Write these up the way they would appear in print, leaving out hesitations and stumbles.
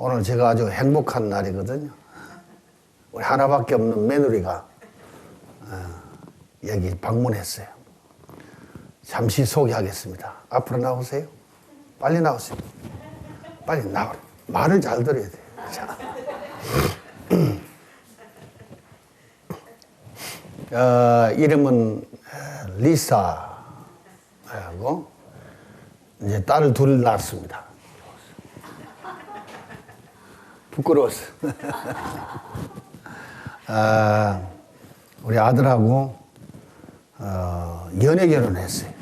오늘 제가 아주 행복한 날이거든요. 우리 하나밖에 없는 며느리가 여기 방문했어요. 잠시 소개하겠습니다. 앞으로 나오세요. 빨리 나오세요. 빨리 나와. 말을 잘 들어야 돼요. 자. 이름은 리사하고 이제 딸을 둘 낳았습니다. 부끄러웠어. 우리 아들하고 연애 결혼했어요.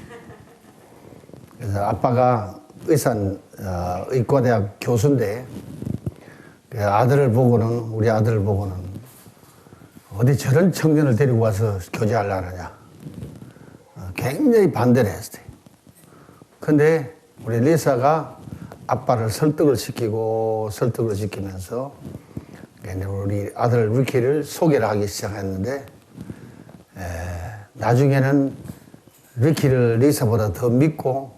그래서 아빠가 의과대학 교수인데 우리 아들을 보고는 어디 저런 청년을 데리고 와서 교제하려느냐 굉장히 반대를 했어요. 근데 우리 리사가 아빠를 설득을 시키면서 우리 아들 루키를 소개를 하기 시작했는데 나중에는 루키를 리사보다 더 믿고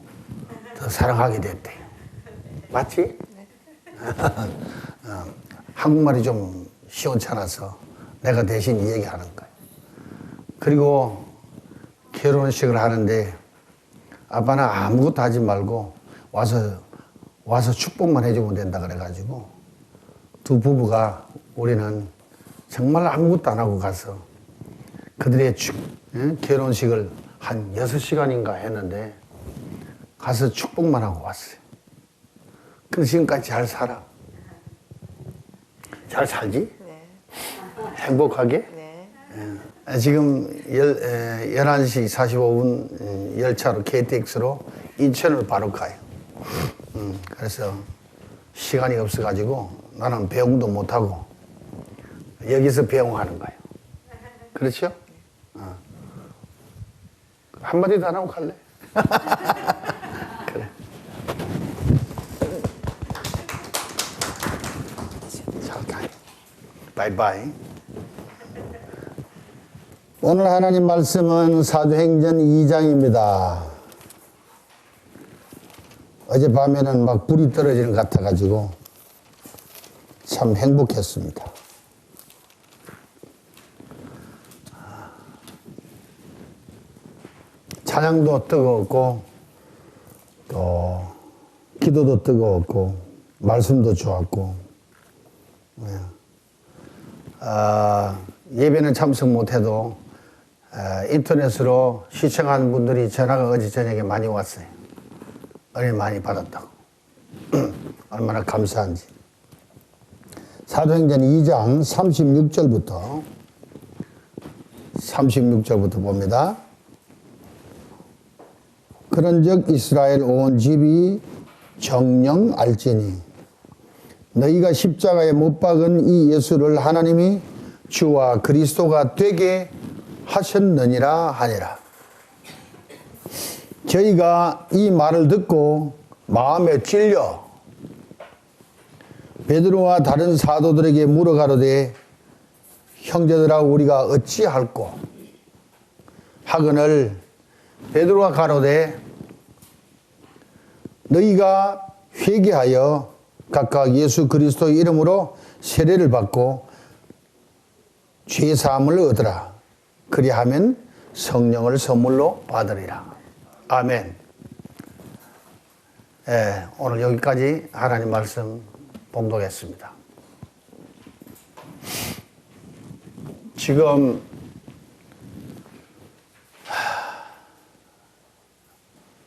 더 사랑하게 됐대. 맞지? 네. 한국말이 좀 시원찮아서 내가 대신 얘기하는 거야. 그리고 결혼식을 하는데 아빠는 아무것도 하지 말고 와서 축복만 해주면 된다 그래가지고 두 부부가 우리는 정말 아무것도 안 하고 가서 그들의 결혼식을 한 6시간인가 했는데 가서 축복만 하고 왔어요. 그래서 지금까지 잘 살아. 잘 살지? 네. 행복하게? 네. 지금 11시 45분 열차로 KTX로 인천을 바로 가요. 그래서 시간이 없어가지고 나는 배웅도 못하고 여기서 배웅하는 거예요. 그렇죠? 한마디도 안 하고 갈래? 그래. 잘 가요. 바이바이. 오늘 하나님 말씀은 사도행전 2장입니다. 어젯밤에는 막 불이 떨어지는 것 같아가지고 참 행복했습니다. 찬양도 뜨거웠고 또 기도도 뜨거웠고 말씀도 좋았고 예배는 참석 못해도 인터넷으로 시청한 분들이 전화가 어제 저녁에 많이 왔어요. 은혜 많이 받았다고. 얼마나 감사한지. 사도행전 2장 36절부터 봅니다. 그런즉 이스라엘 온 집이 정녕 알지니 너희가 십자가에 못 박은 이 예수를 하나님이 주와 그리스도가 되게 하셨느니라 하니라. 저희가 이 말을 듣고 마음에 찔려 베드로와 다른 사도들에게 물어가로되 형제들아 우리가 어찌할꼬 하거늘 베드로가 가로되 너희가 회개하여 각각 예수 그리스도의 이름으로 세례를 받고 죄사함을 얻으라. 그리하면 성령을 선물로 받으리라. 아멘. 오늘 여기까지 하나님 말씀 봉독했습니다. 지금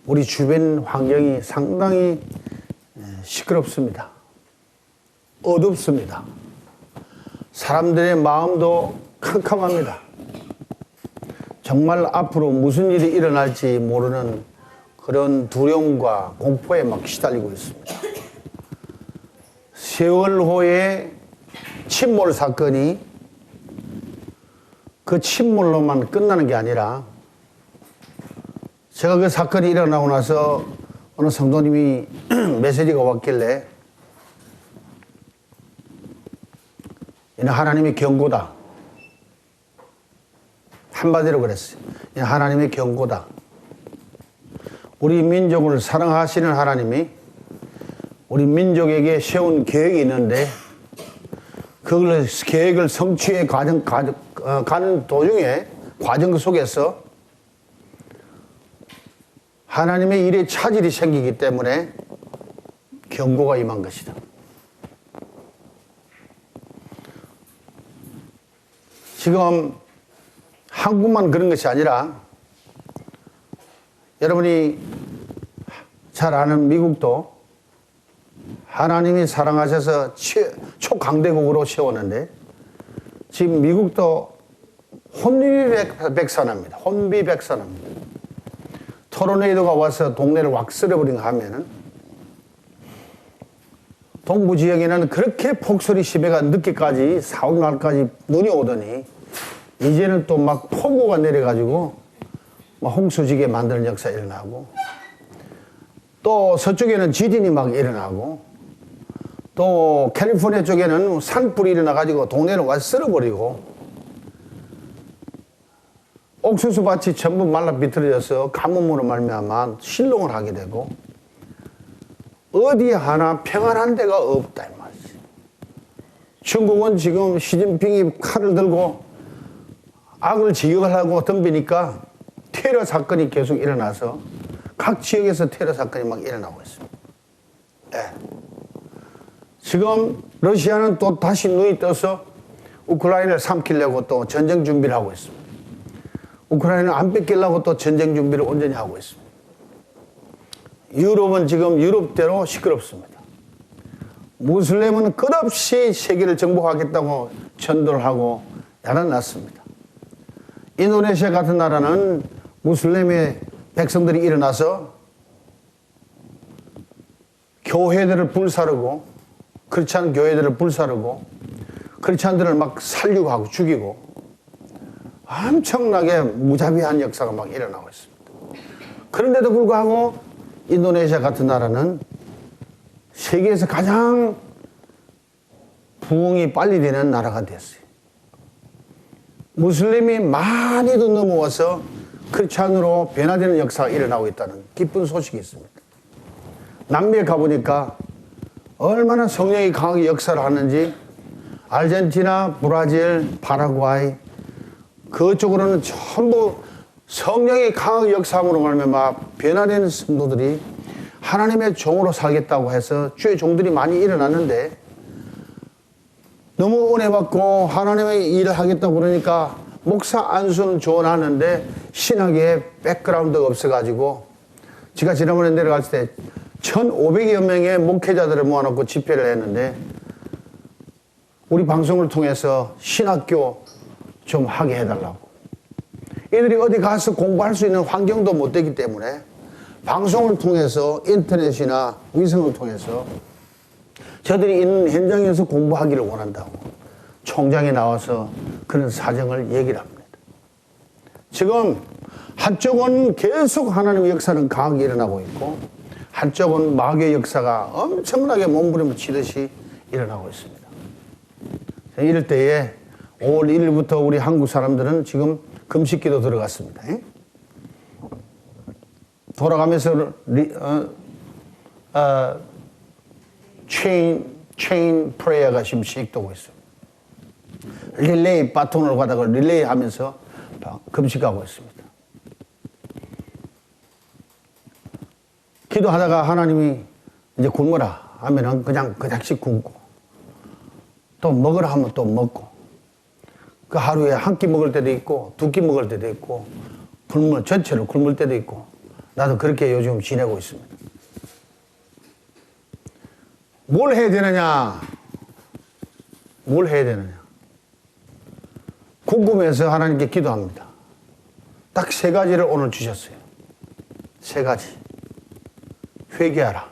우리 주변 환경이 상당히 시끄럽습니다. 어둡습니다. 사람들의 마음도 캄캄합니다. 정말 앞으로 무슨 일이 일어날지 모르는 그런 두려움과 공포에 막 시달리고 있습니다. 세월호의 침몰 사건이 그 침몰로만 끝나는 게 아니라 제가 그 사건이 일어나고 나서 어느 성도님이 메시지가 왔길래 이는 하나님의 경고다. 한마디로 그랬어요. 이는 하나님의 경고다. 우리 민족을 사랑하시는 하나님이 우리 민족에게 세운 계획이 있는데 그걸 계획을 성취해 가는 도중에 과정 속에서 하나님의 일에 차질이 생기기 때문에 경고가 임한 것이다. 지금 한국만 그런 것이 아니라 여러분이 잘 아는 미국도 하나님이 사랑하셔서 초강대국으로 세웠는데 지금 미국도 혼비백산합니다. 혼비백산합니다. 토르네이도가 와서 동네를 확 쓸어버린가 하면은 동부 지역에는 그렇게 폭설이 심해가 늦게까지 4, 5날까지 눈이 오더니 이제는 또 막 폭우가 내려가지고 막 홍수지게 만드는 역사 일어나고 또 서쪽에는 지진이 막 일어나고 또 캘리포니아 쪽에는 산불이 일어나가지고 동네를 완전 쓸어버리고 옥수수 밭이 전부 말라 비틀어져서 가뭄으로 말미암아 실종을 하게 되고 어디 하나 평안한 데가 없다 이 말이지. 중국은 지금 시진핑이 칼을 들고 악을 제거하려고 덤비니까 테러 사건이 계속 일어나서 각 지역에서 테러 사건이 막 일어나고 있습니다. 네. 지금 러시아는 또 다시 눈이 떠서 우크라이나를 삼키려고 또 전쟁 준비를 하고 있습니다. 우크라이나는 안 뺏기려고 또 전쟁 준비를 온전히 하고 있습니다. 유럽은 지금 유럽대로 시끄럽습니다. 무슬림은 끝없이 세계를 정복하겠다고 전도를 하고 야단났습니다. 인도네시아 같은 나라는 무슬림의 백성들이 일어나서 교회들을 불사르고 크리스찬 교회들을 불사르고 크리스찬들을 막 살리고 하고 죽이고 엄청나게 무자비한 역사가 막 일어나고 있습니다. 그런데도 불구하고 인도네시아 같은 나라는 세계에서 가장 부흥이 빨리 되는 나라가 됐어요. 무슬림이 많이도 넘어와서 크리스찬으로 변화되는 역사가 일어나고 있다는 기쁜 소식이 있습니다. 남미에 가보니까 얼마나 성령이 강하게 역사를 하는지 아르헨티나, 브라질, 파라과이 그쪽으로는 전부 성령이 강하게 역사함으로 말미암아 변화되는 성도들이 하나님의 종으로 살겠다고 해서 주의 종들이 많이 일어났는데 너무 은혜 받고 하나님의 일을 하겠다고 그러니까 목사 안수는 조언하는데 신학에 백그라운드가 없어가지고 제가 지난번에 내려갔을 때 1,500여 명의 목회자들을 모아놓고 집회를 했는데 우리 방송을 통해서 신학교 좀 하게 해달라고. 이들이 어디 가서 공부할 수 있는 환경도 못 되기 때문에 방송을 통해서 인터넷이나 위성을 통해서 저들이 있는 현장에서 공부하기를 원한다고 총장이 나와서 그런 사정을 얘기를 합니다. 지금 한쪽은 계속 하나님의 역사는 강하게 일어나고 있고 한쪽은 마귀의 역사가 엄청나게 몸부림을 치듯이 일어나고 있습니다. 이럴 때에 5월 1일부터 우리 한국 사람들은 지금 금식기도 들어갔습니다. 돌아가면서 체인 프레이어가 지금 시작되고 있어요. 릴레이 바톤을 가다가 릴레이 하면서 금식하고 있습니다. 기도하다가 하나님이 이제 굶어라 하면은 그냥 그닥씩 굶고 또 먹으라 하면 또 먹고 그 하루에 한 끼 먹을 때도 있고 두 끼 먹을 때도 있고 전체로 굶을 때도 있고 나도 그렇게 요즘 지내고 있습니다. 뭘 해야 되느냐? 뭘 해야 되느냐? 궁금해서 하나님께 기도합니다. 딱 3가지를 오늘 주셨어요. 3가지. 회개하라.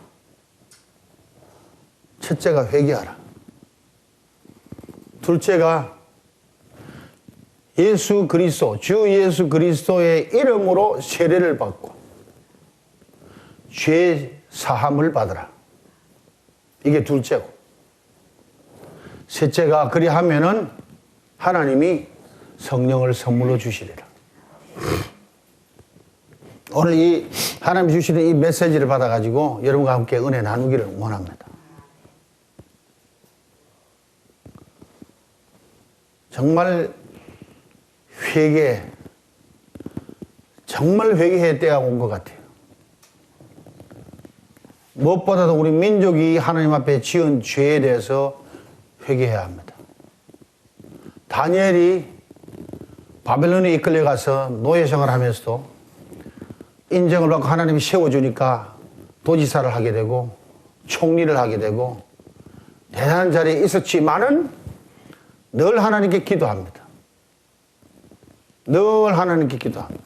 첫째가 회개하라. 둘째가 예수 그리스도, 주 예수 그리스도의 이름으로 세례를 받고 죄 사함을 받으라. 이게 둘째고. 셋째가 그리하면은 하나님이 성령을 선물로 주시리라. 오늘 이 하나님이 주시는 이 메시지를 받아가지고 여러분과 함께 은혜 나누기를 원합니다. 정말 정말 회개해야 때가 온 것 같아요. 무엇보다도 우리 민족이 하나님 앞에 지은 죄에 대해서 회개해야 합니다. 다니엘이 바벨론에 이끌려가서 노예생활을 하면서도 인정을 받고 하나님이 세워주니까 도지사를 하게 되고 총리를 하게 되고 대단한 자리에 있었지만은 늘 하나님께 기도합니다. 늘 하나님께 기도합니다.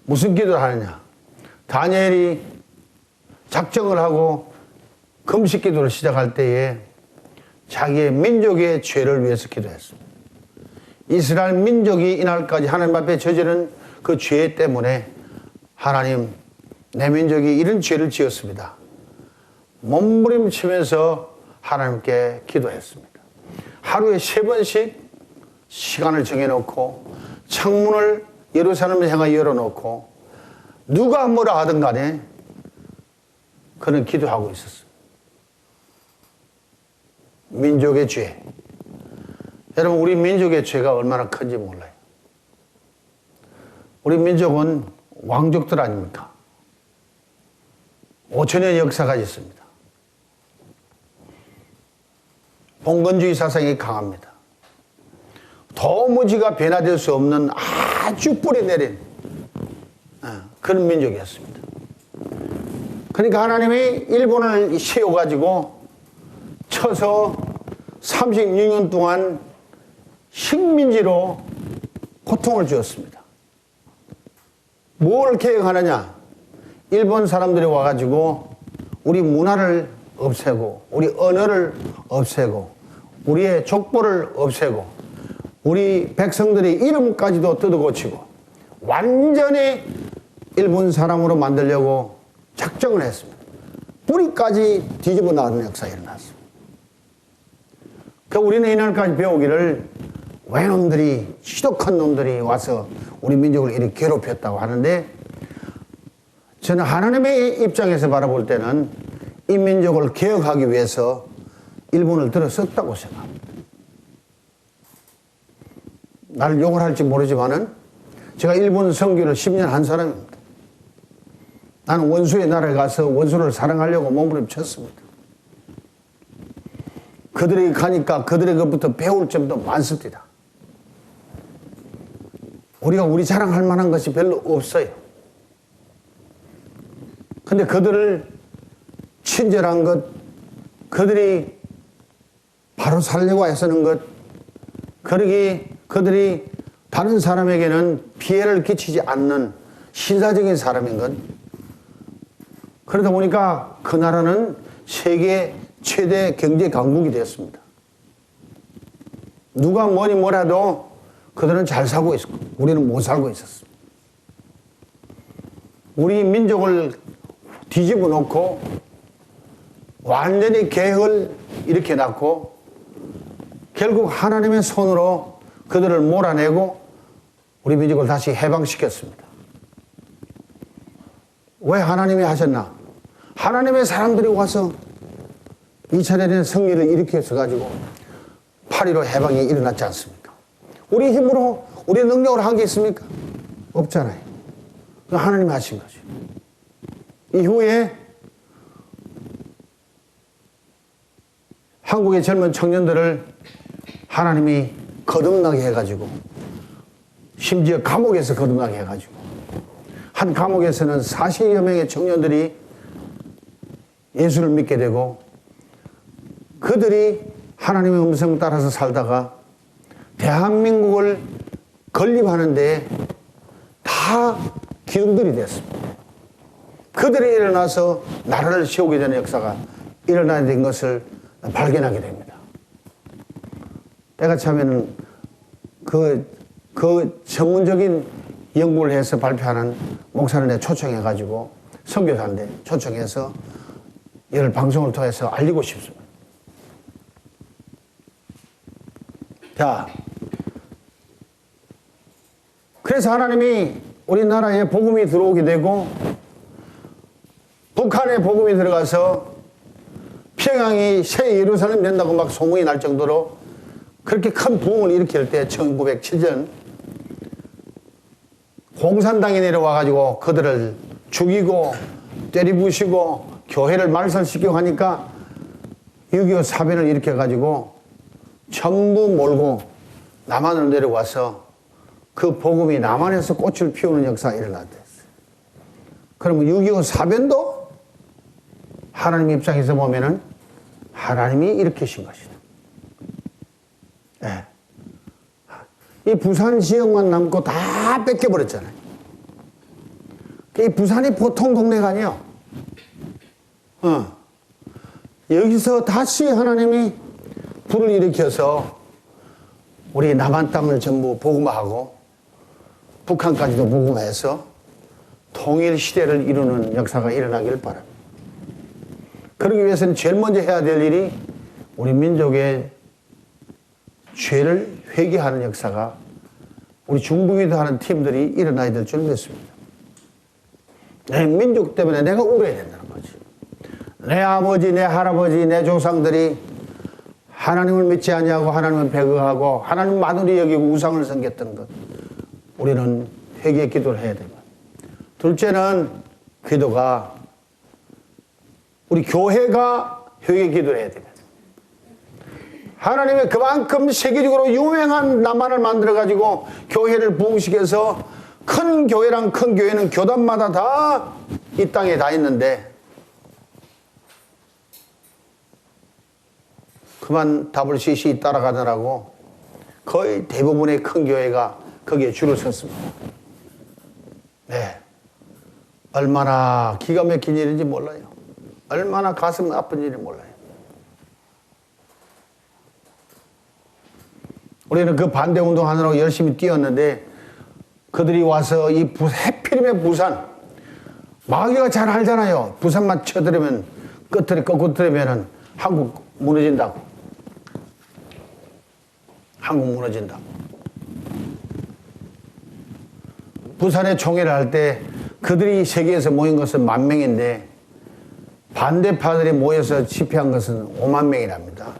무슨 기도를 하느냐? 다니엘이 작정을 하고 금식 기도를 시작할 때에 자기의 민족의 죄를 위해서 기도했습니다. 이스라엘 민족이 이날까지 하나님 앞에 저지른 그 죄 때문에 하나님, 내 민족이 이런 죄를 지었습니다. 몸부림치면서 하나님께 기도했습니다. 하루에 3번씩 시간을 정해놓고 창문을 예루살렘을 향하여 열어놓고 누가 뭐라 하든 간에 그는 기도하고 있었습니다. 민족의 죄. 여러분, 우리 민족의 죄가 얼마나 큰지 몰라요. 우리 민족은 왕족들 아닙니까? 5천년 역사가 있습니다. 봉건주의 사상이 강합니다. 도무지가 변화될 수 없는 아주 뿌리 내린 그런 민족이었습니다. 그러니까 하나님이 일본을 세워가지고 쳐서 36년 동안 식민지로 고통을 주었습니다. 뭘 개혁하느냐? 일본 사람들이 와가지고 우리 문화를 없애고 우리 언어를 없애고 우리의 족보를 없애고 우리 백성들의 이름까지도 뜯어고치고 완전히 일본 사람으로 만들려고 작정을 했습니다. 뿌리까지 뒤집어 나가는 역사가 일어났습니다. 그러니까 우리는 이날까지 배우기를 외놈들이, 지독한 놈들이 와서 우리 민족을 이렇게 괴롭혔다고 하는데, 저는 하나님의 입장에서 바라볼 때는 이 민족을 개혁하기 위해서 일본을 들어섰다고 생각합니다. 나를 욕을 할지 모르지만은 제가 일본 선교를 10년 한 사람입니다. 나는 원수의 나라에 가서 원수를 사랑하려고 몸부림쳤습니다. 그들에게 가니까 그들에게부터 배울 점도 많습니다. 우리가 우리 자랑할 만한 것이 별로 없어요. 근데 그들을 친절한 것, 그들이 바로 살려고 애쓰는 것, 그들이 다른 사람에게는 피해를 끼치지 않는 신사적인 사람인 것. 그러다 보니까 그 나라는 세계 최대 경제 강국이 되었습니다. 누가 뭐니 뭐라도 그들은 잘 살고 있었고 우리는 못 살고 있었습니다. 우리 민족을 뒤집어 놓고 완전히 개혁을 일으켜 놨고 결국 하나님의 손으로 그들을 몰아내고 우리 민족을 다시 해방시켰습니다. 왜 하나님이 하셨나? 하나님의 사람들이 와서 2차 대전 승리를 일으켜서 가지고 8.15 해방이 일어났지 않습니까? 우리 힘으로 우리 능력으로 한 게 있습니까? 없잖아요. 하나님이 하신 거죠. 이후에 한국의 젊은 청년들을 하나님이 거듭나게 해가지고 심지어 감옥에서 거듭나게 해가지고 한 감옥에서는 40여 명의 청년들이 예수를 믿게 되고 그들이 하나님의 음성 따라서 살다가 대한민국을 건립하는데 다 기둥들이 됐습니다. 그들이 일어나서 나라를 세우게 되는 역사가 일어나야 된 것을 발견하게 됩니다. 때가 차면은 그 전문적인 연구를 해서 발표하는 목사를 내가 초청해가지고 선교사인데 초청해서 이를 방송을 통해서 알리고 싶습니다. 자, 그래서 하나님이 우리나라에 복음이 들어오게 되고 북한에 복음이 들어가서 평양이 새 예루살렘 된다고 막 소문이 날 정도로 그렇게 큰 부흥을 일으킬 때 1907년 공산당이 내려와가지고 그들을 죽이고 때리부시고 교회를 말살시키고 하니까 6.25 사변을 일으켜가지고 전부 몰고 남한으로 내려와서 그 복음이 남한에서 꽃을 피우는 역사가 일어났댔어요. 그러면 6.25 사변도 하나님 입장에서 보면은 하나님이 일으키신 것이다. 네. 이 부산 지역만 남고 다 뺏겨버렸잖아요. 이 부산이 보통 동네가 아니에요. 여기서 다시 하나님이 불을 일으켜서 우리 남한 땅을 전부 복음화하고 북한까지도 복음화해서 통일 시대를 이루는 역사가 일어나길 바랍니다. 그러기 위해서는 제일 먼저 해야 될 일이 우리 민족의 죄를 회개하는 역사가 우리 중북에도 하는 팀들이 일어나야 될 줄 믿습니다. 내 민족 때문에 내가 울어야 된다는 거지. 내 아버지, 내 할아버지, 내 조상들이 하나님을 믿지 아니하고 하나님을 배격하고 하나님만으로 여기고 우상을 섬겼던 것, 우리는 회개 기도를 해야 됩니다. 둘째는 기도가 우리 교회가 회개 기도를 해야 됩니다. 하나님이 그만큼 세계적으로 유명한 남한을 만들어가지고 교회를 부흥시켜서 큰 교회랑 큰 교회는 교단마다 다 이 땅에 다 있는데 그만 WCC 따라가느라고 거의 대부분의 큰 교회가 거기에 줄을 섰습니다. 네. 얼마나 기가 막힌 일인지 몰라요. 얼마나 가슴 아픈 일인지 몰라요. 우리는 그 반대 운동하느라고 열심히 뛰었는데 그들이 와서 이 해필이면 부산, 마귀가 잘 알잖아요. 부산만 쳐들으면 끝을 꺾고 들으면 한국 무너진다고. 한국 무너진다고. 부산에 총회를 할 때 그들이 세계에서 모인 것은 10,000명인데 반대파들이 모여서 집회한 것은 5만 명이랍니다.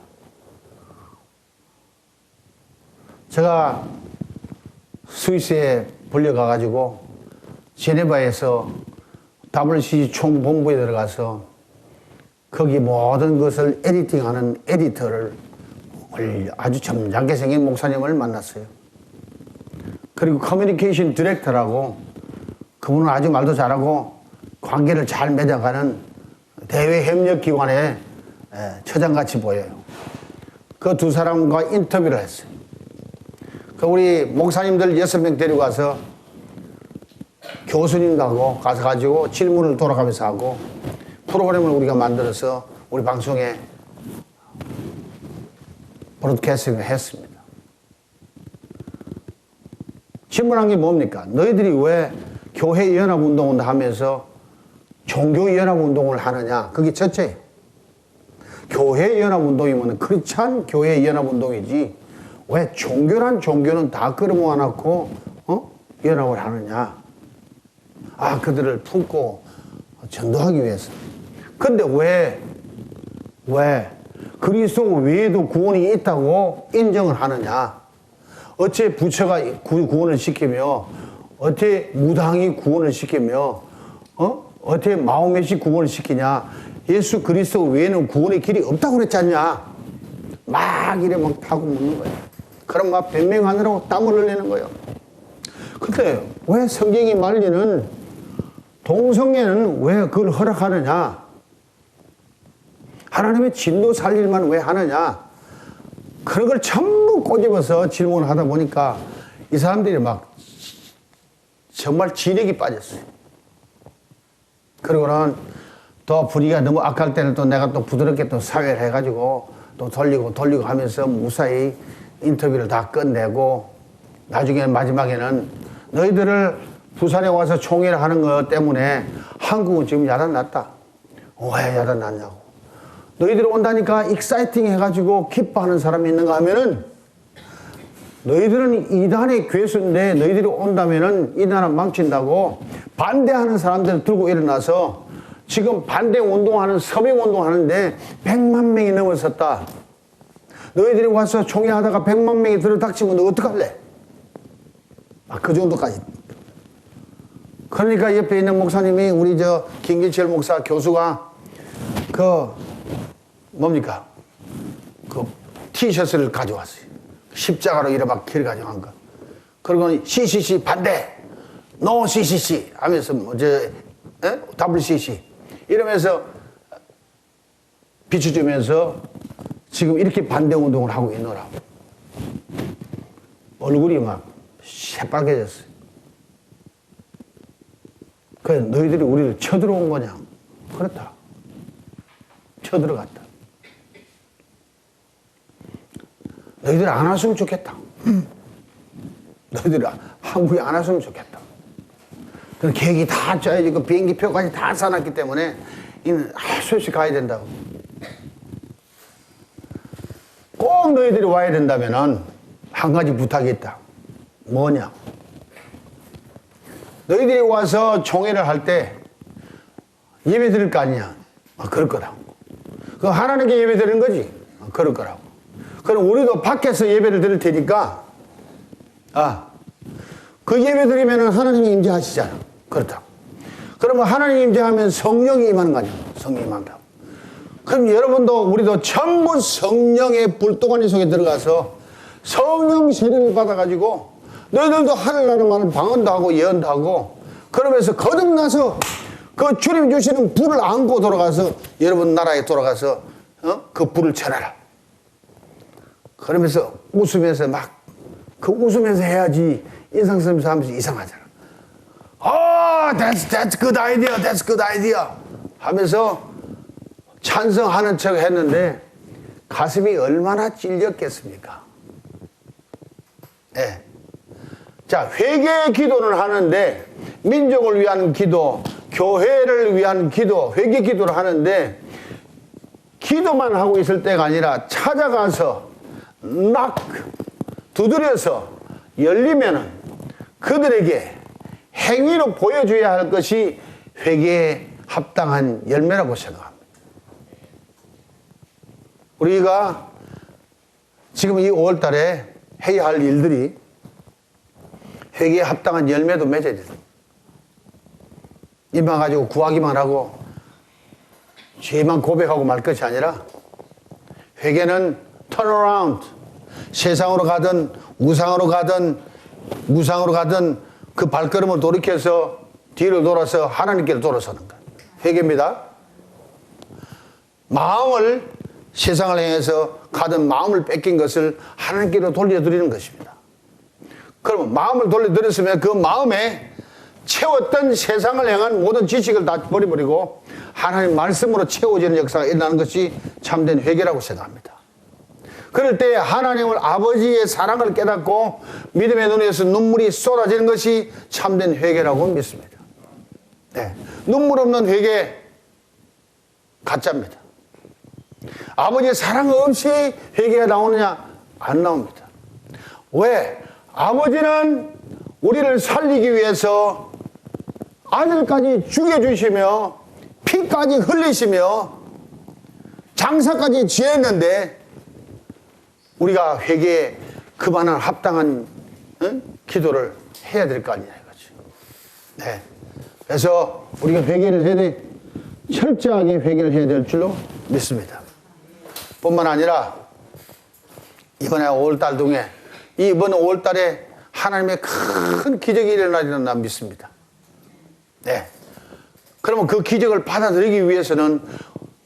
제가 스위스에 불려가가지고 제네바에서 WCC 총본부에 들어가서 거기 모든 것을 에디팅하는 에디터를 아주 점잖게 생긴 목사님을 만났어요. 그리고 커뮤니케이션 디렉터라고 그분은 아주 말도 잘하고 관계를 잘 맺어가는 대외협력기관의 처장같이 보여요. 그 두 사람과 인터뷰를 했어요. 그 우리 목사님들 6명 데리고 가서 교수님하고 가서 가지고 질문을 돌아가면서 하고 프로그램을 우리가 만들어서 우리 방송에 브로드캐스팅을 했습니다. 질문한 게 뭡니까? 너희들이 왜 교회 연합운동을 하면서 종교 연합운동을 하느냐? 그게 첫째예요. 교회 연합운동이면 크리스찬 교회 연합운동이지 왜 종교란 종교는 다 끌어모아놓고 연합을 하느냐? 그들을 품고 전도하기 위해서. 근데 왜 그리스도 외에도 구원이 있다고 인정을 하느냐? 어째 부처가 구원을 시키며 어째 무당이 구원을 시키며 어떻게 마호멧이 구원을 시키냐? 예수 그리스도 외에는 구원의 길이 없다고 그랬지 않냐? 막 이래 막 파고 묻는 거예요. 그럼 막 변명하느라고 땀을 흘리는 거예요. 근데 왜 성경이 말리는 동성애는 왜 그걸 허락하느냐? 하나님의 진노 살릴만 왜 하느냐? 그런 걸 전부 꼬집어서 질문을 하다 보니까 이 사람들이 막 정말 진액이 빠졌어요. 그리고는 또 분위기가 너무 악할 때는 또 내가 또 부드럽게 또 사회를 해가지고 또 돌리고 하면서 무사히 인터뷰를 다 끝내고 나중에는 마지막에는 너희들을 부산에 와서 총회를 하는 것 때문에 한국은 지금 야단났다. 왜 야단났냐고. 너희들이 온다니까 익사이팅 해가지고 기뻐하는 사람이 있는가 하면은 너희들은 이단의 괴수인데 너희들이 온다면은 이 나라 망친다고 반대하는 사람들을 들고 일어나서 지금 반대 운동하는 서명 운동하는데 100만 명이 넘어섰다. 너희들이 와서 총회하다가 100만 명이 들어닥치면 너 어떡할래? 그 정도까지. 그러니까 옆에 있는 목사님이 우리 김기철 목사 교수가 뭡니까? 티셔츠를 가져왔어요. 십자가로 이렇게 길 가져간 거. 그리고 CCC 반대, NO CCC 하면서 WCC 이러면서 비춰주면서 지금 이렇게 반대 운동을 하고 있노라고. 얼굴이 막 새빨개졌어요. 그래서 너희들이 우리를 쳐들어온 거냐? 그렇다. 쳐들어갔다. 너희들이 안 왔으면 좋겠다. 너희들이 한국에 안 왔으면 좋겠다. 그 계획이 다 짜야지, 그 비행기 표까지 다 사놨기 때문에 수없이 가야 된다고. 꼭 너희들이 와야 된다면은 한 가지 부탁이 있다. 뭐냐? 너희들이 와서 총회를 할 때 예배 드릴 거 아니냐? 그럴 거라고. 그 하나님께 예배 드리는 거지? 그럴 거라고. 그럼 우리도 밖에서 예배를 드릴 테니까, 그 예배 드리면 하나님이 임재하시잖아. 그렇다. 그러면 하나님 임재하면 성령이 임하는 거 아니야? 성령이 임한다. 그럼 여러분도 우리도 전부 성령의 불도가니 속에 들어가서 성령 세례를 받아가지고 너희들도 하늘나라만을 방언도 하고 예언도 하고 그러면서 거듭나서 그 주님 주시는 불을 안고 돌아가서 여러분 나라에 돌아가서 그 불을 전하라. 그러면서 웃으면서 웃으면서 해야지 인상 쓰면서 하면서 이상하잖아. That's good idea, that's good idea 하면서 찬성하는 척 했는데 가슴이 얼마나 찔렸겠습니까? 네. 자, 회개의 기도를 하는데 민족을 위한 기도, 교회를 위한 기도, 회개 기도를 하는데 기도만 하고 있을 때가 아니라 찾아가서 두드려서 열리면은 그들에게 행위로 보여줘야 할 것이 회개에 합당한 열매라고 생각합니다. 우리가 지금 이 5월 달에 해야 할 일들이 회개에 합당한 열매도 맺어야 돼요. 입만 가지고 구하기만 하고 죄만 고백하고 말 것이 아니라 회개는 턴어라운드. 세상으로 가든 우상으로 가든 무상으로 가든 그 발걸음을 돌이켜서 뒤로 돌아서 하나님께로 돌아서는 거예요. 회개입니다. 마음을 세상을 향해서 가든 마음을 뺏긴 것을 하나님께로 돌려드리는 것입니다. 그러면 마음을 돌려드렸으면 그 마음에 채웠던 세상을 향한 모든 지식을 다 버려버리고 하나님 말씀으로 채워지는 역사가 일어나는 것이 참된 회개라고 생각합니다. 그럴 때 하나님을 아버지의 사랑을 깨닫고 믿음의 눈에서 눈물이 쏟아지는 것이 참된 회개라고 믿습니다. 네. 눈물 없는 회개 가짜입니다. 아버지의 사랑 없이 회개가 나오느냐? 안 나옵니다. 왜? 아버지는 우리를 살리기 위해서 아들까지 죽여주시며 피까지 흘리시며 장사까지 지었는데 우리가 회개에 그만한 합당한 기도를 해야 될 거 아니냐 이거죠. 네. 그래서 우리가 회개를 해야 돼. 철저하게 회개를 해야 될 줄로 믿습니다. 뿐만 아니라 이번에 5월달 중에 이번 5월달에 하나님의 큰 기적이 일어나리라 난 믿습니다. 네. 그러면 그 기적을 받아들이기 위해서는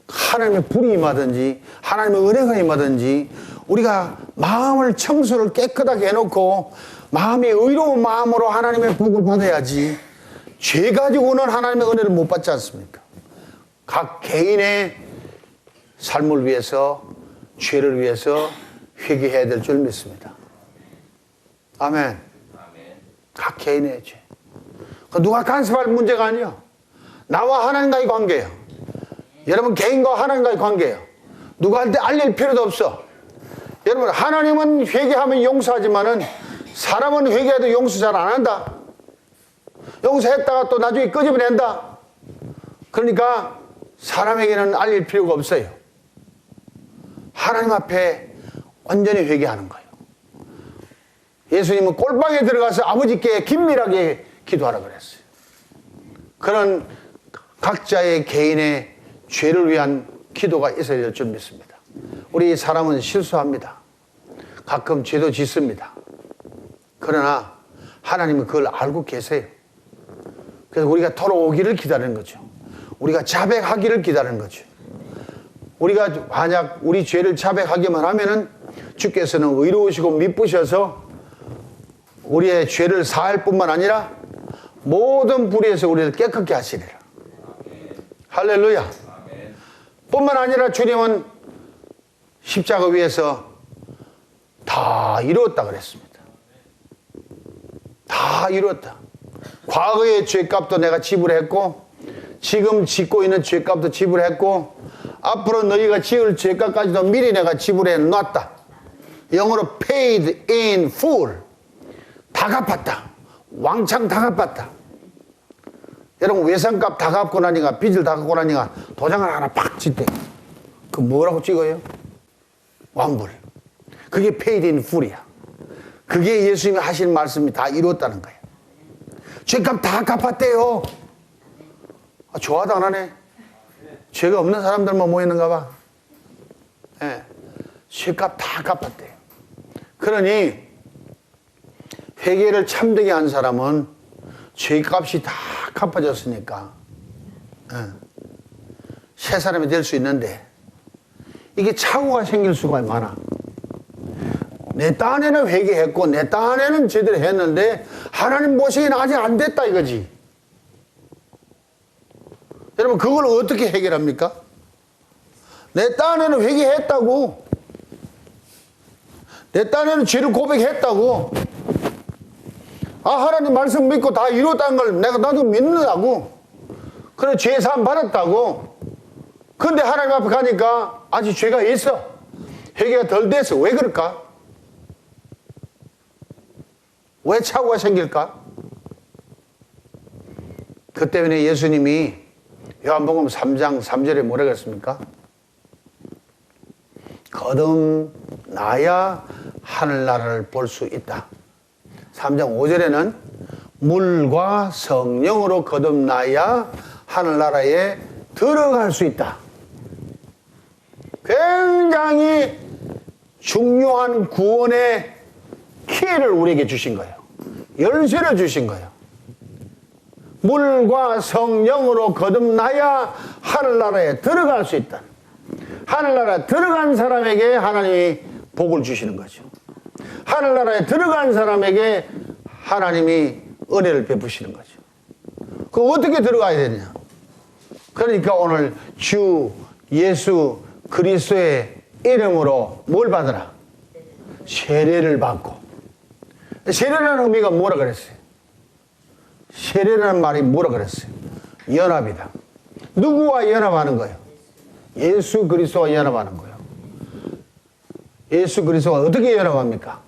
하나님의 불이 임하든지 하나님의 은혜가 임하든지 우리가 마음을 청소를 깨끗하게 해놓고 마음이 의로운 마음으로 하나님의 복을 받아야지 죄 가지고는 하나님의 은혜를 못 받지 않습니까? 각 개인의 삶을 위해서 죄를 위해서 회개해야 될 줄 믿습니다. 아멘. 각 개인의 죄. 누가 간섭할 문제가 아니야. 나와 하나님과의 관계예요. 여러분 개인과 하나님과의 관계예요. 누구한테 알릴 필요도 없어. 여러분 하나님은 회개하면 용서하지만은 사람은 회개해도 용서 잘 안 한다. 용서했다가 또 나중에 끄집어낸다. 그러니까 사람에게는 알릴 필요가 없어요. 하나님 앞에 완전히 회개하는 거예요. 예수님은 꼴방에 들어가서 아버지께 긴밀하게 기도하라 그랬어요. 그런 각자의 개인의 죄를 위한 기도가 있어야 될 줄 믿습니다. 우리 사람은 실수합니다. 가끔 죄도 짓습니다. 그러나 하나님은 그걸 알고 계세요. 그래서 우리가 돌아오기를 기다리는 거죠. 우리가 자백하기를 기다리는 거죠. 우리가 만약 우리 죄를 자백하기만 하면은 주께서는 의로우시고 미쁘셔서 우리의 죄를 사할 뿐만 아니라 모든 불의에서 우리를 깨끗게 하시리라. 할렐루야. 뿐만 아니라 주님은 십자가 위에서 다 이루었다 그랬습니다. 다 이루었다. 과거의 죄값도 내가 지불했고, 지금 짓고 있는 죄값도 지불했고, 앞으로 너희가 지을 죄값까지도 미리 내가 지불해 놨다. 영어로 paid in full. 다 갚았다. 왕창 다 갚았다. 여러분, 외상값 다 갚고 나니까, 빚을 다 갚고 나니까 도장을 하나 팍 짓대. 그 뭐라고 찍어요? 완불. 그게 paid in full이야. 그게 예수님이 하신 말씀이 다 이루었다는 거예요. 죄값 다 갚았대요. 아, 좋아도 안 하네. 죄가 없는 사람들만 모이는가 봐. 예. 죄값 다 갚았대요. 그러니 회개를 참되게 한 사람은 죄값이 다 갚아졌으니까 새 사람이 될 수 있는데, 이게 착오가 생길 수가 많아. 내 딴에는 회개했고 내 딴에는 제대로 했는데 하나님 보시기엔 아직 안 됐다 이거지. 여러분, 그걸 어떻게 해결합니까? 내 딴에는 회개했다고, 내 딴에는 죄를 고백했다고, 아, 하나님 말씀 믿고 다 이뤘다는 걸 나도 믿는다고, 그래 죄사함 받았다고. 근데 하나님 앞에 가니까 아직 죄가 있어. 회개가 덜 돼서. 왜 그럴까? 왜 착오가 생길까? 그 때문에 예수님이 요한복음 3장 3절에 뭐라고 했습니까? 거듭나야 하늘나라를 볼 수 있다. 3장 5절에는 물과 성령으로 거듭나야 하늘나라에 들어갈 수 있다. 굉장히 중요한 구원의 키를 우리에게 주신 거예요. 열쇠를 주신 거예요. 물과 성령으로 거듭나야 하늘나라에 들어갈 수 있다. 하늘나라에 들어간 사람에게 하나님이 복을 주시는 거죠. 하늘나라에 들어간 사람에게 하나님이 은혜를 베푸시는 거죠. 그 어떻게 들어가야 되느냐? 그러니까 오늘 주 예수 그리스도의 이름으로 뭘 받으라? 세례를 받고. 세례라는 의미가 뭐라 그랬어요? 세례라는 말이 뭐라 그랬어요? 연합이다. 누구와 연합하는 거예요? 예수 그리스도와 연합하는 거예요. 예수 그리스도와 어떻게 연합합니까?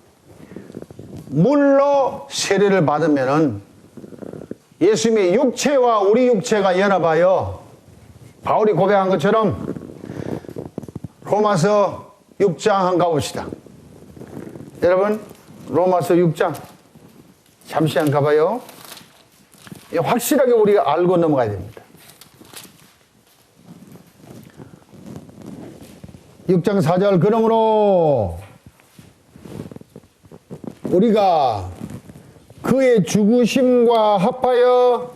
물로 세례를 받으면은 예수님의 육체와 우리 육체가 연합하여, 바울이 고백한 것처럼 로마서 6장 한번 가봅시다. 여러분, 로마서 6장 잠시 한번 가봐요. 확실하게 우리가 알고 넘어가야 됩니다. 6장 4절, 그러므로 우리가 그의 죽으심과 합하여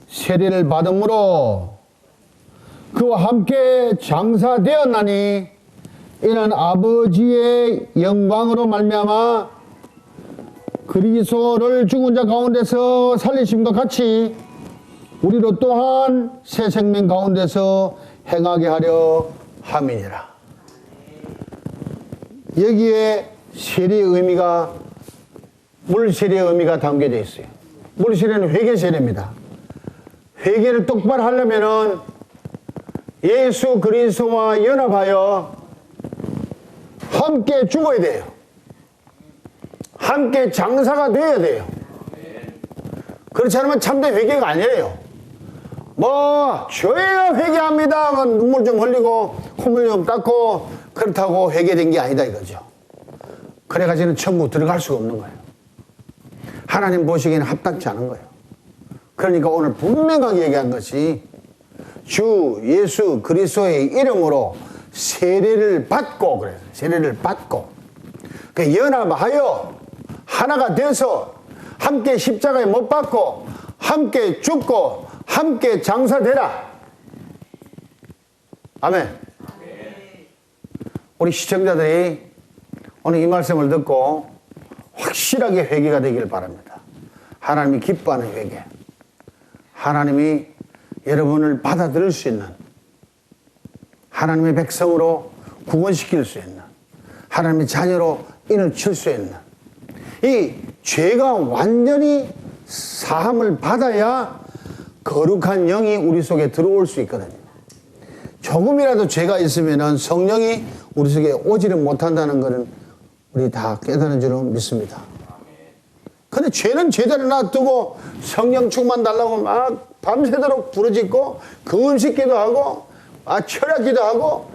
세례를 받음으로 그와 함께 장사되었나니, 이는 아버지의 영광으로 말미암아 그리스도를 죽은 자 가운데서 살리심과 같이 우리로 또한 새 생명 가운데서 행하게 하려 함이니라. 여기에 세례의 의미가, 물세례의 의미가 담겨져 있어요. 물세례는 회개세례입니다. 회개를 똑바로 하려면은 예수 그리스도와 연합하여 함께 죽어야 돼요. 함께 장사가 되어야 돼요. 그렇지 않으면 참된 회개가 아니에요. 뭐 죄야 회개합니다, 눈물 좀 흘리고 콧물 좀 닦고 그렇다고 회개된 게 아니다 이거죠. 그래가지고는 천국 들어갈 수가 없는 거예요. 하나님 보시기에는 합당치 않은 거예요. 그러니까 오늘 분명하게 얘기한 것이 주 예수 그리스도의 이름으로 세례를 받고, 그래서 세례를 받고 그 연합하여 하나가 돼서 함께 십자가에 못 박고 함께 죽고 함께 장사되라. 아멘. 우리 시청자들이 오늘 이 말씀을 듣고 확실하게 회개가 되기를 바랍니다. 하나님이 기뻐하는 회개, 하나님이 여러분을 받아들일 수 있는, 하나님의 백성으로 구원시킬 수 있는, 하나님의 자녀로 인을 칠 수 있는, 이 죄가 완전히 사함을 받아야 거룩한 영이 우리 속에 들어올 수 있거든요. 조금이라도 죄가 있으면 성령이 우리 속에 오지를 못한다는 것은 우리 다 깨달은 줄로 믿습니다. 근데 죄는 죄대로 놔두고 성령 충만 달라고 막 밤새도록 부르짖고 금식기도 하고 철야기도 하고,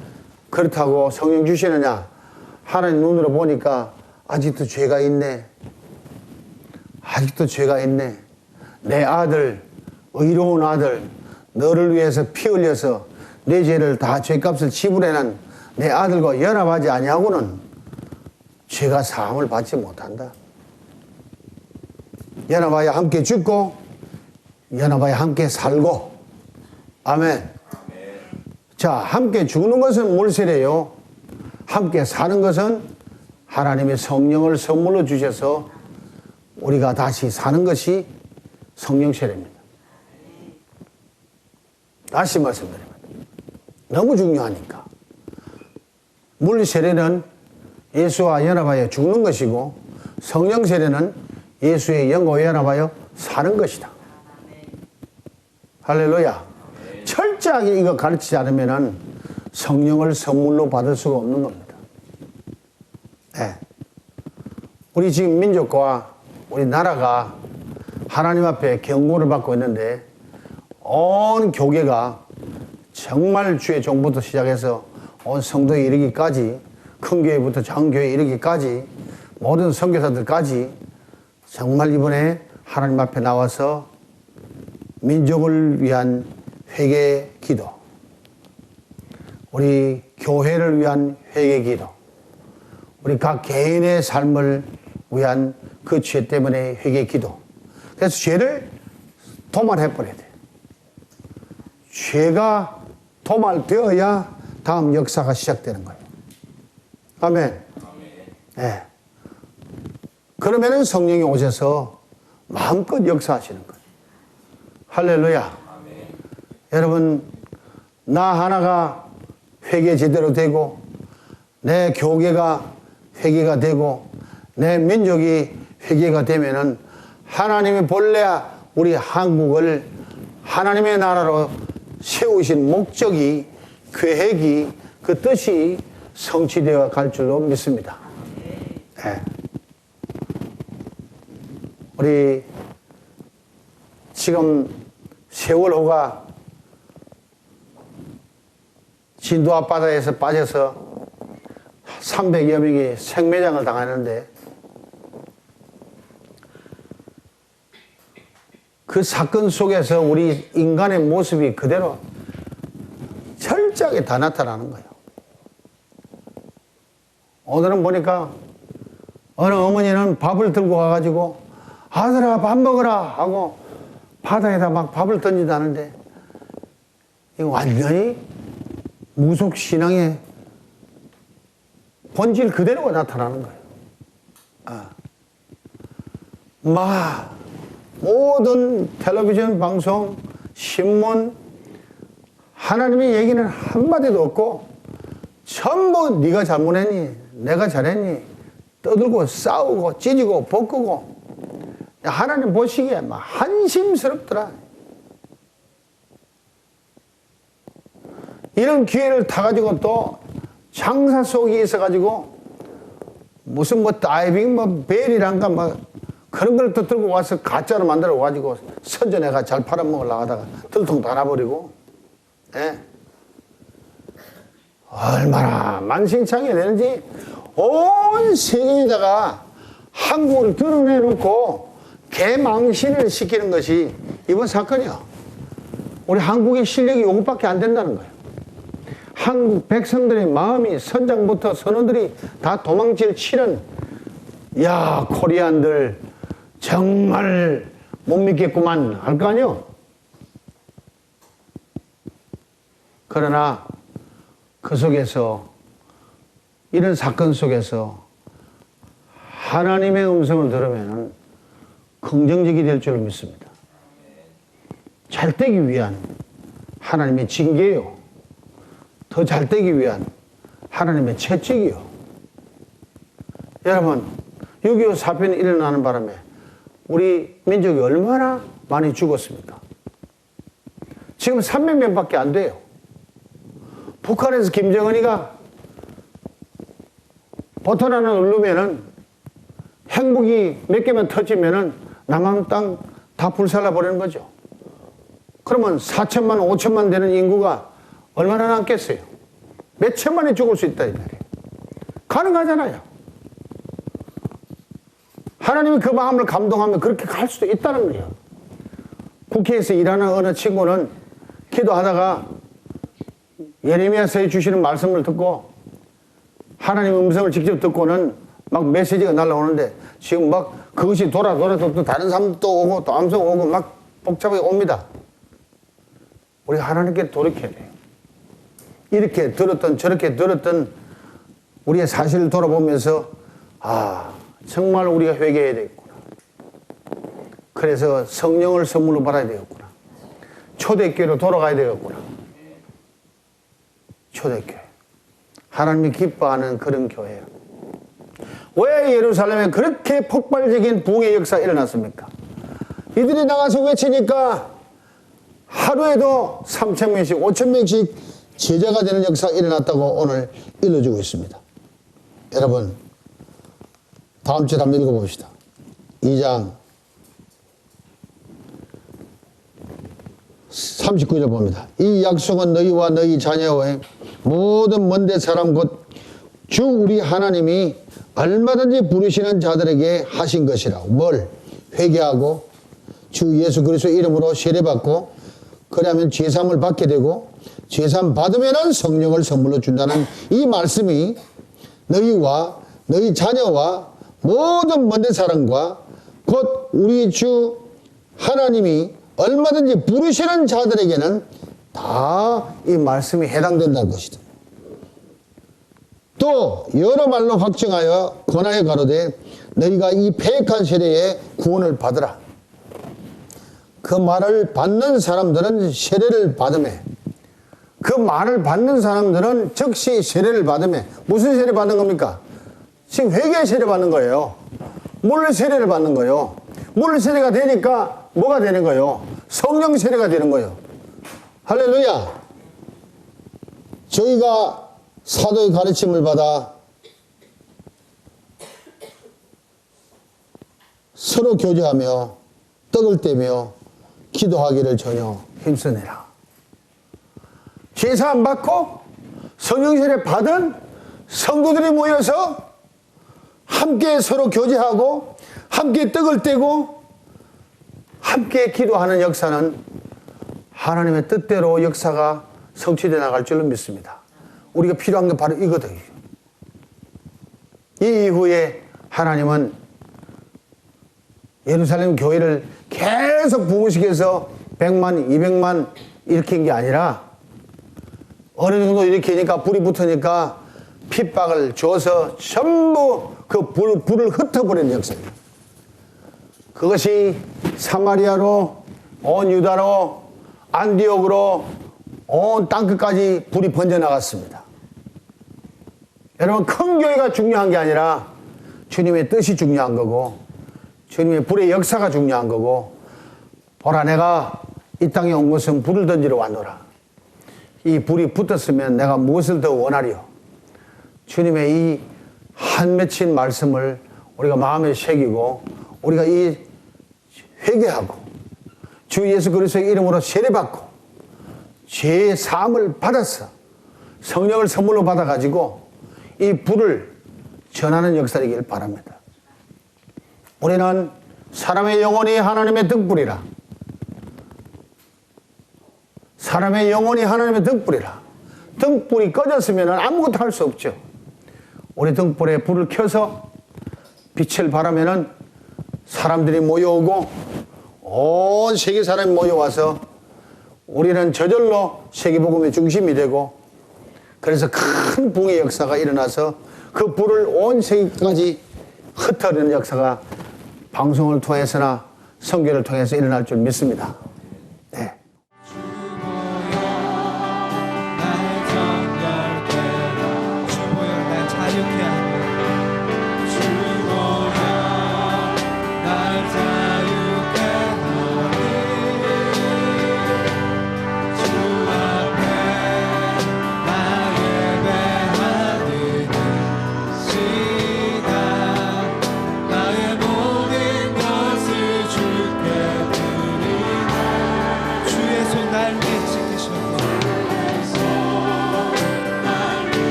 그렇다고 성령 주시느냐? 하나님 눈으로 보니까 아직도 죄가 있네. 아직도 죄가 있네. 내 아들, 의로운 아들, 너를 위해서 피 흘려서 내 죄를 다 죄값을 지불해낸 내 아들과 연합하지 아니하고는 죄가 사함을 받지 못한다. 연합하여 함께 죽고 연합하여 함께 살고. 아멘. 자, 함께 죽는 것은 물세례요. 함께 사는 것은 하나님의 성령을 선물로 주셔서 우리가 다시 사는 것이 성령 세례입니다. 다시 말씀드립니다. 너무 중요하니까. 물 세례는 예수와 연합하여 죽는 것이고, 성령 세례는 예수의 영과 연합하여 사는 것이다. 할렐루야. 철저하게 이거 가르치지 않으면 성령을 선물로 받을 수가 없는 겁니다. 네. 우리 지금 민족과 우리 나라가 하나님 앞에 경고를 받고 있는데, 온 교계가 정말 주의 종부터 시작해서 온 성도에 이르기까지, 큰 교회부터 작은 교회에 이르기까지 모든 선교사들까지 정말 이번에 하나님 앞에 나와서 민족을 위한 회개 기도, 우리 교회를 위한 회개 기도, 우리 각 개인의 삶을 위한 그 죄 때문에 회개 기도. 그래서 죄를 도말해버려야 돼요. 죄가 도말되어야 다음 역사가 시작되는 거예요. 아멘. 네. 그러면은 성령이 오셔서 마음껏 역사하시는 거예요. 할렐루야. 아멘. 여러분, 나 하나가 회개 제대로 되고, 내 교계가 회개가 되고, 내 민족이 회개가 되면은 하나님이 본래 우리 한국을 하나님의 나라로 세우신 목적이, 계획이, 그 뜻이 성취되어 갈 줄로 믿습니다. 네. 우리 지금 세월호가 진도 앞바다에서 빠져서 300여 명이 생매장을 당하는데, 그 사건 속에서 우리 인간의 모습이 그대로 철저하게 다 나타나는 거예요. 오늘은 보니까 어느 어머니는 밥을 들고 가가지고 아들아 밥 먹으라 하고 바다에다 막 밥을 던진다는데, 이거 완전히 무속신앙의 본질 그대로가 나타나는 거예요. 모든 텔레비전 방송, 신문, 하나님의 얘기는 한마디도 없고 전부 네가 잘못했니, 내가 잘했니, 떠들고 싸우고 찢고 볶고. 하나님 보시기에 막 한심스럽더라. 이런 기회를 타가지고 또 장사 속에 있어가지고 무슨 뭐 다이빙 뭐 벨이란가 막 그런 걸 또 들고 와서 가짜로 만들어 가지고 선전해가 잘 팔아먹으려고 하다가 들통 달아버리고. 예? 얼마나 만신창이 되는지 온 세계에다가 한국을 드러내놓고 개망신을 시키는 것이 이번 사건이야. 우리 한국의 실력이 이것밖에 안 된다는 거예요. 한국 백성들의 마음이 선장부터 선원들이 다 도망칠 치는, 야, 코리안들 정말 못 믿겠구만 할 거 아니요. 그러나 그 속에서, 이런 사건 속에서 하나님의 음성을 들으면 긍정적이 될 줄 믿습니다. 잘 되기 위한 하나님의 징계요. 더 잘 되기 위한 하나님의 채찍이요. 여러분, 6.25 사변이 일어나는 바람에 우리 민족이 얼마나 많이 죽었습니까? 지금 300명밖에 안 돼요. 북한에서 김정은이가 버튼 하나 누르면은, 핵무기 몇 개만 터지면은 남한 땅 다 불살라 버리는 거죠. 그러면 4천만, 5천만 되는 인구가 얼마나 남겠어요? 몇 천만이 죽을 수 있다 이 말이에요. 가능하잖아요. 하나님이 그 마음을 감동하면 그렇게 갈 수도 있다는 거예요. 국회에서 일하는 어느 친구는 기도하다가 예레미야서에 주시는 말씀을 듣고 하나님 음성을 직접 듣고는 막 메시지가 날라오는데, 지금 막 그것이 돌아서 또 다른 사람도 오고 또 암송 오고 막 복잡하게 옵니다. 우리가 하나님께 돌이켜야 돼요. 이렇게 들었던 저렇게 들었던 우리의 사실을 돌아보면서, 아, 정말 우리가 회개해야 되겠구나. 그래서 성령을 선물로 받아야 되겠구나. 초대교회로 돌아가야 되겠구나. 초대교회. 하나님이 기뻐하는 그런 교회예요. 왜 예루살렘에 그렇게 폭발적인 부흥의 역사가 일어났습니까? 이들이 나가서 외치니까 하루에도 3,000명씩, 5,000명씩 제자가 되는 역사가 일어났다고 오늘 일러주고 있습니다. 여러분, 다음 주에 한번 읽어봅시다. 2장 39절 봅니다. 이 약속은 너희와 너희 자녀의 모든 먼데 사람 곧 주 우리 하나님이 얼마든지 부르시는 자들에게 하신 것이라. 뭘? 회개하고 주 예수 그리스도 이름으로 세례받고, 그러면 죄사함을 받게 되고, 죄사함 받으면 성령을 선물로 준다는 이 말씀이 너희와 너희 자녀와 모든 먼데 사람과 곧 우리 주 하나님이 얼마든지 부르시는 자들에게는 다 이 말씀이 해당된다는 것이다. 또 여러 말로 확증하여 권하여 가로되 너희가 이 패역한 세대에 구원을 받으라. 그 말을 받는 사람들은 세례를 받으매, 그 말을 받는 사람들은 즉시 세례를 받으매. 무슨 세례 받는 겁니까? 지금 회개 세례 받는 거예요. 물 세례를 받는 거예요. 물 세례가 되니까 뭐가 되는 거예요? 성령 세례가 되는 거예요. 할렐루야. 저희가 사도의 가르침을 받아 서로 교제하며 떡을 떼며 기도하기를 전혀 힘쓰내라. 제사 안 받고 성령 세례 받은 성도들이 모여서 함께 서로 교제하고 함께 떡을 떼고 함께 기도하는 역사는 하나님의 뜻대로 역사가 성취되어 나갈 줄로 믿습니다. 우리가 필요한 게 바로 이거거든요. 이 이후에 하나님은 예루살렘 교회를 계속 부흥시켜서 100만, 200만 일으킨 게 아니라 어느 정도 일으키니까 불이 붙으니까 핍박을 줘서 전부 그 불을 흩어버리는 역사입니다. 그것이 사마리아로, 온 유다로, 안디옥으로 온 땅끝까지 불이 번져나갔습니다. 여러분, 큰 교회가 중요한 게 아니라 주님의 뜻이 중요한 거고 주님의 불의 역사가 중요한 거고, 보라 내가 이 땅에 온 것은 불을 던지러 왔노라. 이 불이 붙었으면 내가 무엇을 더 원하리요? 주님의 이 한 맺힌 말씀을 우리가 마음에 새기고 우리가 이 회개하고 주 예수 그리스도의 이름으로 세례받고 죄의 사함을 받아서 성령을 선물로 받아가지고 이 불을 전하는 역사이길 바랍니다. 우리는 사람의 영혼이 하나님의 등불이라. 사람의 영혼이 하나님의 등불이라. 등불이 꺼졌으면 아무것도 할 수 없죠. 우리 등불에 불을 켜서 빛을 발하면 사람들이 모여오고 온 세계 사람이 모여와서 우리는 저절로 세계복음의 중심이 되고, 그래서 큰 붕의 역사가 일어나서 그 불을 온 세계까지 흩어지는 역사가 방송을 통해서나 선교를 통해서 일어날 줄 믿습니다.